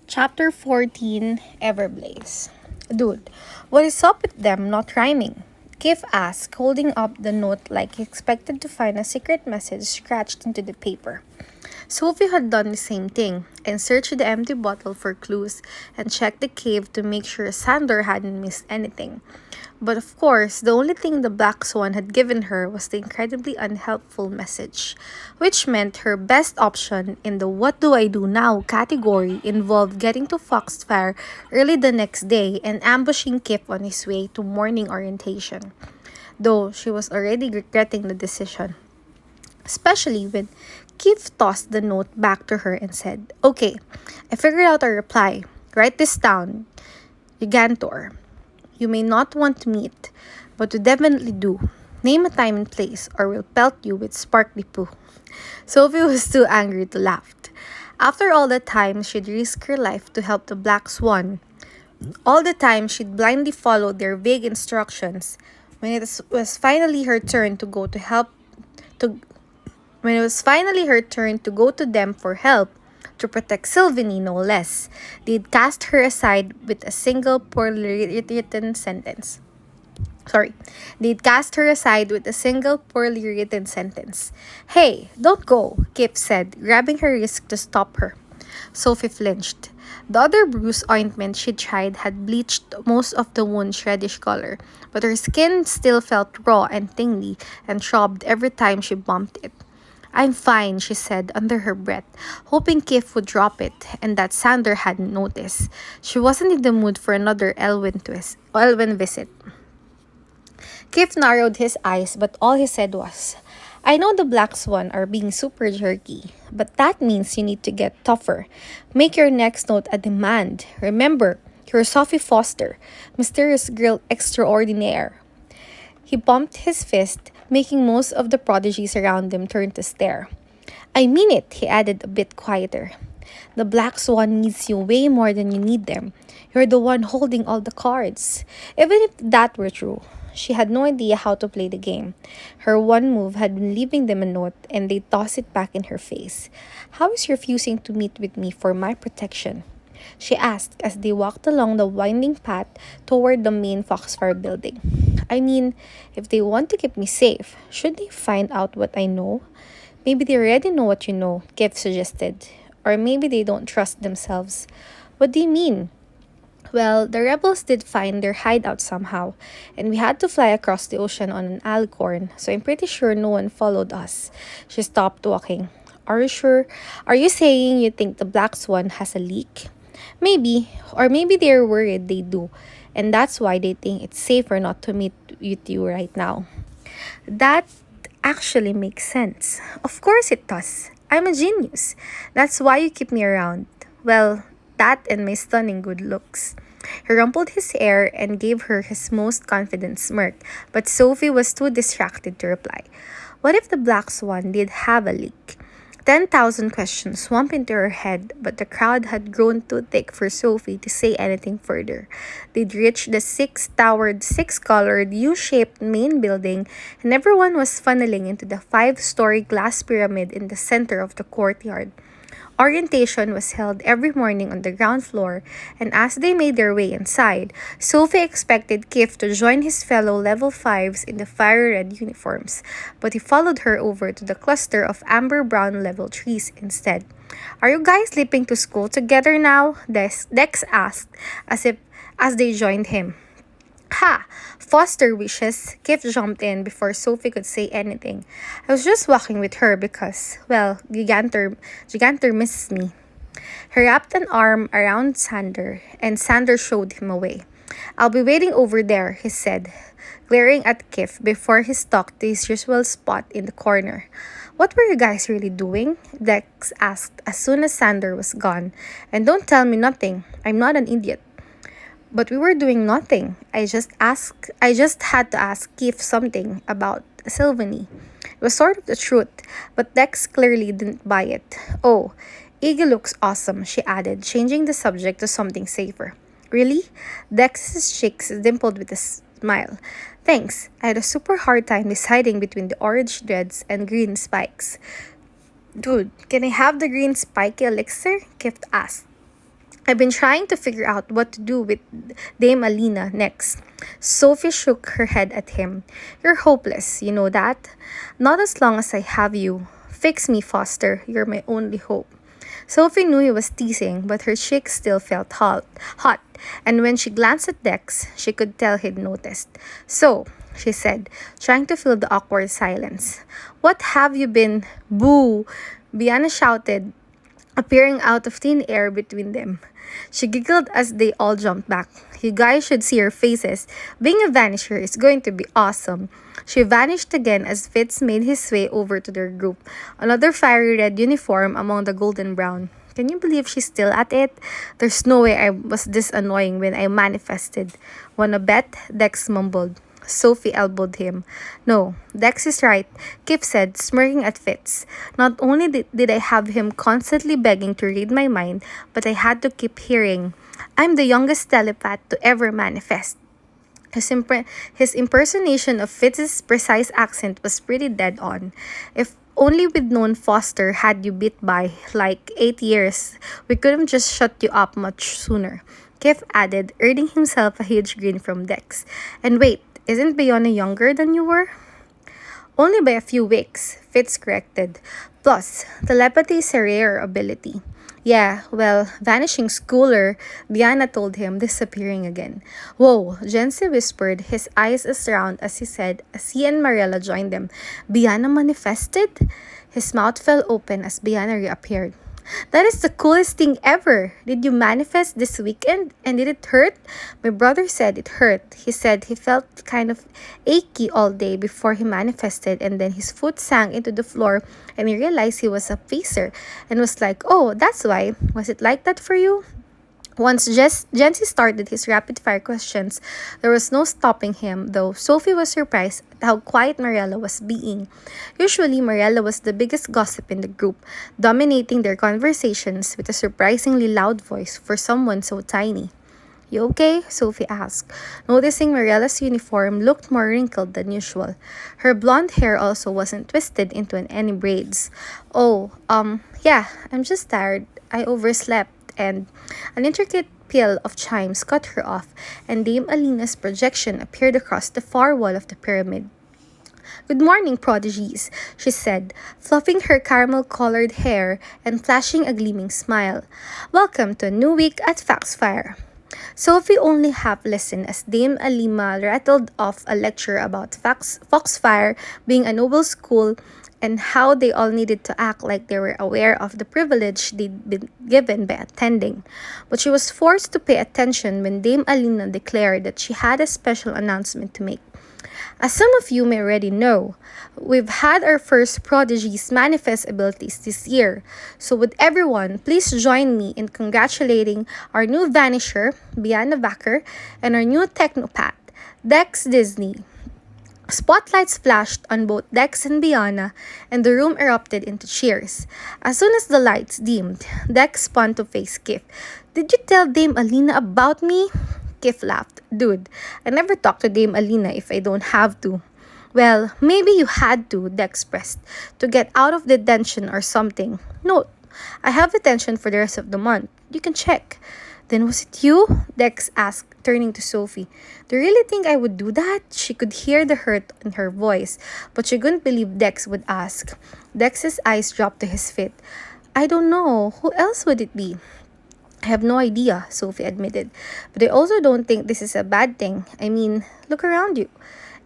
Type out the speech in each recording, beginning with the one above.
Chapter 14, Everblaze. Dude, what is up with them not rhyming? Kif asked, holding up the note like he expected to find a secret message scratched into the paper. Sophie had done the same thing and searched the empty bottle for clues and checked the cave to make sure Sandor hadn't missed anything. But of course, the only thing the Black Swan had given her was the incredibly unhelpful message, which meant her best option in the What Do I Do Now category involved getting to Foxfire early the next day and ambushing Kip on his way to morning orientation, though she was already regretting the decision. Especially when Keith tossed the note back to her and said, "Okay, I figured out a reply. Write this down. Gigantor. You may not want to meet, but you definitely do. Name a time and place, or we'll pelt you with sparkly poo." Sophie was too angry to laugh. After all the time she'd risked her life to help the Black Swan, all the time she'd blindly followed their vague instructions, when was finally her turn to go to help to when it was finally her turn to go to them for help, to protect Sylvanie no less, they'd cast her aside with a single poorly written sentence. Sorry, they'd cast her aside with a single poorly written sentence. "Hey, don't go," Kip said, grabbing her wrist to stop her. Sophie flinched. The other bruise ointment she tried had bleached most of the wound's reddish color, but her skin still felt raw and tingly and throbbed every time she bumped it. "I'm fine," she said under her breath, hoping Kif would drop it and that Sander hadn't noticed. She wasn't in the mood for another Elwyn visit. Kif narrowed his eyes, but all he said was, "I know the Black Swan are being super jerky, but that means you need to get tougher. Make your next note a demand. Remember, you're Sophie Foster, mysterious girl extraordinaire." He bumped his fist, making most of the prodigies around him turn to stare. "I mean it," he added a bit quieter. "The Black Swan needs you way more than you need them. You're the one holding all the cards." Even if that were true, she had no idea how to play the game. Her one move had been leaving them a note, and they tossed it back in her face. "How is refusing to meet with me for my protection?" she asked as they walked along the winding path toward the main Foxfire building. "I mean, if they want to keep me safe, should they find out what I know?" "Maybe they already know what you know," Kev suggested. "Or maybe they don't trust themselves." "What do you mean?" "Well, the rebels did find their hideout somehow, and we had to fly across the ocean on an alicorn, so I'm pretty sure no one followed us." She stopped walking. "Are you sure? Are you saying you think the Black Swan has a leak?" "Maybe, or maybe they're worried they do, and that's why they think it's safer not to meet with you right now." "That actually makes sense." "Of course it does. I'm a genius. That's why you keep me around. Well, that and my stunning good looks." He rumpled his hair and gave her his most confident smirk, but Sophie was too distracted to reply. What if the Black Swan did have a leak? 10,000 questions swamped into her head, but the crowd had grown too thick for Sophie to say anything further. They'd reached the six-towered, six-colored, U-shaped main building, and everyone was funneling into the five-story glass pyramid in the center of the courtyard. Orientation was held every morning on the ground floor, and as they made their way inside, Sophie expected Kif to join his fellow level 5s in the fire red uniforms, but he followed her over to the cluster of amber brown level 3s instead. "Are you guys leaping to school together now?" Dex asked as they joined him. "Ha! Foster wishes." Kif jumped in before Sophie could say anything. "I was just walking with her because, well, Gigantor misses me." He wrapped an arm around Sander, and Sander showed him a way. "I'll be waiting over there," he said, glaring at Kif before he stalked to his usual spot in the corner. "What were you guys really doing?" Dex asked as soon as Sander was gone. "And don't tell me nothing. I'm not an idiot." "But we were doing nothing. I just had to ask Keith something about Sylvanie." It was sort of the truth, but Dex clearly didn't buy it. "Oh, Iggy looks awesome," she added, changing the subject to something safer. "Really?" Dex's cheeks dimpled with a smile. "Thanks. I had a super hard time deciding between the orange dreads and green spikes." "Dude, can I have the green spiky elixir?" Keith asked. I've been trying to figure out what to do with Dame Alina next. Sophie shook her head at him. You're hopeless, you know that? Not as long as I have you. Fix me, Foster. You're my only hope. Sophie knew he was teasing, but her cheeks still felt hot, and when she glanced at Dex, she could tell he'd noticed. So, she said, trying to fill the awkward silence. What have you been? Boo! Biana shouted, appearing out of thin air between them. She giggled as they all jumped back. You guys should see her faces. Being a vanisher is going to be awesome. She vanished again as Fitz made his way over to their group, another fiery red uniform among the golden brown. Can you believe she's still at it? There's no way I was this annoying when I manifested. Wanna bet? Dex mumbled. Sophie elbowed him. No, Dex is right, Kip said, smirking at Fitz. Not only did I have him constantly begging to read my mind, but I had to keep hearing, I'm the youngest telepath to ever manifest. His impersonation of Fitz's precise accent was pretty dead on. If only we'd known Foster had you beat by like 8 years, we could have just shut you up much sooner. Kif added, earning himself a huge grin from Dex. And wait, isn't Bayona younger than you were? Only by a few weeks, Fitz corrected. Plus, telepathy is a rare ability. Yeah, well, vanishing schooler, Biana told him, disappearing again. Whoa, Jensi whispered, his eyes as round as he said, as he and Mariella joined them. Biana manifested? His mouth fell open as Biana reappeared. That is the coolest thing ever. Did you manifest this weekend? And did it hurt? My brother said it hurt. He said he felt kind of achy all day before he manifested, and then his foot sank into the floor and he realized he was a pacer and was like, oh, that's why. Was it like that for you? Once Jensi started his rapid-fire questions, there was no stopping him, though Sophie was surprised at how quiet Mariella was being. Usually, Mariella was the biggest gossip in the group, dominating their conversations with a surprisingly loud voice for someone so tiny. You okay? Sophie asked, noticing Mariella's uniform looked more wrinkled than usual. Her blonde hair also wasn't twisted into any braids. Oh, yeah, I'm just tired. I overslept. And an intricate peal of chimes cut her off, and Dame Alina's projection appeared across the far wall of the pyramid. Good morning, prodigies, she said, fluffing her caramel-colored hair and flashing a gleaming smile. Welcome to a new week at Foxfire. Sophie only half listened as Dame Alima rattled off a lecture about Foxfire being a noble school and how they all needed to act like they were aware of the privilege they'd been given by attending. But she was forced to pay attention when Dame Alina declared that she had a special announcement to make. As some of you may already know, we've had our first prodigies manifest abilities this year. So would everyone please join me in congratulating our new vanisher, Biana Vacker, and our new technopath, Dex Disney. Spotlights flashed on both Dex and Biana, and the room erupted into cheers. As soon as the lights dimmed, Dex spun to face Kif. Did you tell Dame Alina about me? Kif laughed. Dude, I never talk to Dame Alina if I don't have to. Well, maybe you had to, Dex pressed, to get out of detention or something. Note, I have detention for the rest of the month. You can check. Then was it you? Dex asked, turning to Sophie. Do you really think I would do that? She could hear the hurt in her voice, but she couldn't believe Dex would ask. Dex's eyes dropped to his feet. I don't know. Who else would it be? I have no idea, Sophie admitted. But I also don't think this is a bad thing. I mean, look around you.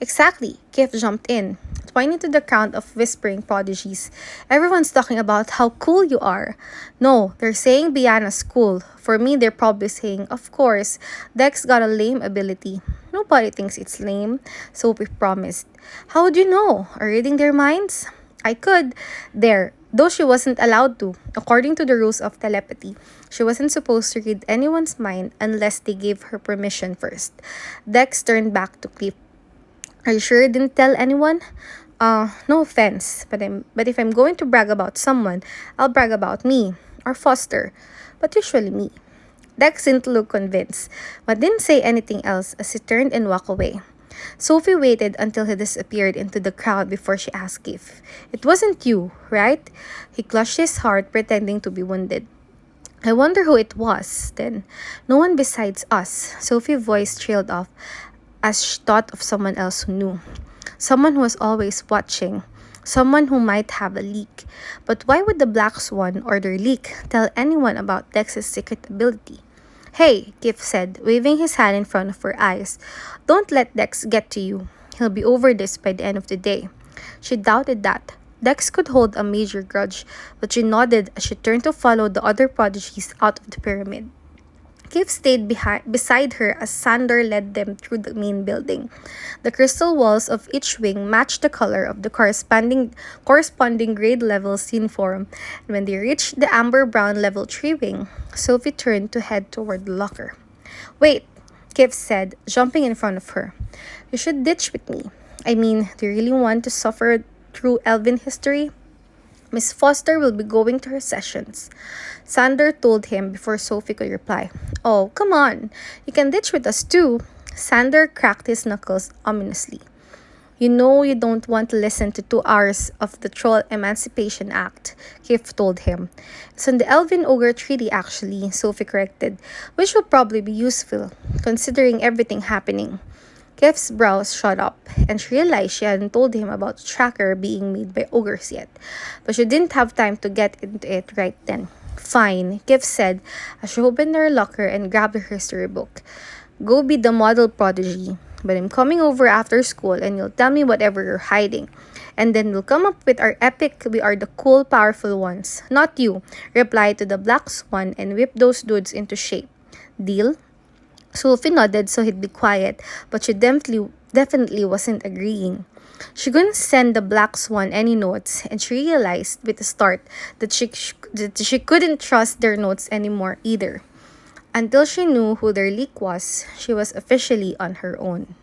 Exactly, Kif jumped in, pointing to the crowd of whispering prodigies. Everyone's talking about how cool you are. No, they're saying Biana's cool. For me, they're probably saying, of course, Dex got a lame ability. Nobody thinks it's lame, Sophie promised. How would you know? Are you reading their minds? I could. There. Though she wasn't allowed to, according to the rules of telepathy, she wasn't supposed to read anyone's mind unless they gave her permission first. Dex turned back to Cliff. Are you sure you didn't tell anyone? No offense, but if I'm going to brag about someone, I'll brag about me, or Foster, but usually me. Dex didn't look convinced, but didn't say anything else as he turned and walked away. Sophie waited until he disappeared into the crowd before she asked if it wasn't you, right? He clutched his heart, pretending to be wounded. I wonder who it was, then. No one besides us. Sophie's voice trailed off as she thought of someone else who knew. Someone who was always watching. Someone who might have a leak. But why would the Black Swan or their leak tell anyone about Dex's secret ability? Hey, Kif said, waving his hand in front of her eyes. Don't let Dex get to you. He'll be over this by the end of the day. She doubted that. Dex could hold a major grudge, but she nodded as she turned to follow the other prodigies out of the pyramid. Kif stayed beside her as Sander led them through the main building. The crystal walls of each wing matched the color of the corresponding grade level's uniform, and when they reached the amber brown level 3 wing, Sophie turned to head toward the locker. Wait, Kif said, jumping in front of her. You should ditch with me. I mean, do you really want to suffer through elven history? Miss Foster will be going to her sessions. Sander told him before Sophie could reply. Oh, come on. You can ditch with us too. Sander cracked his knuckles ominously. You know you don't want to listen to 2 hours of the Troll Emancipation Act, Kif told him. It's on the Elven Ogre Treaty actually, Sophie corrected, which will probably be useful, considering everything happening. Kif's brows shot up, and she realized she hadn't told him about the tracker being made by ogres yet, but she didn't have time to get into it right then. Fine, Kif said as she opened her locker and grabbed her history book. Go be the model prodigy, but I'm coming over after school and you'll tell me whatever you're hiding. And then we'll come up with our epic "We are the cool, powerful ones." Not you, replied to the Black Swan and whip those dudes into shape. Deal? Sophie nodded so he'd be quiet, but she definitely wasn't agreeing. She couldn't send the Black Swan any notes, and she realized with a start that she couldn't trust their notes anymore either. Until she knew who their leak was, she was officially on her own.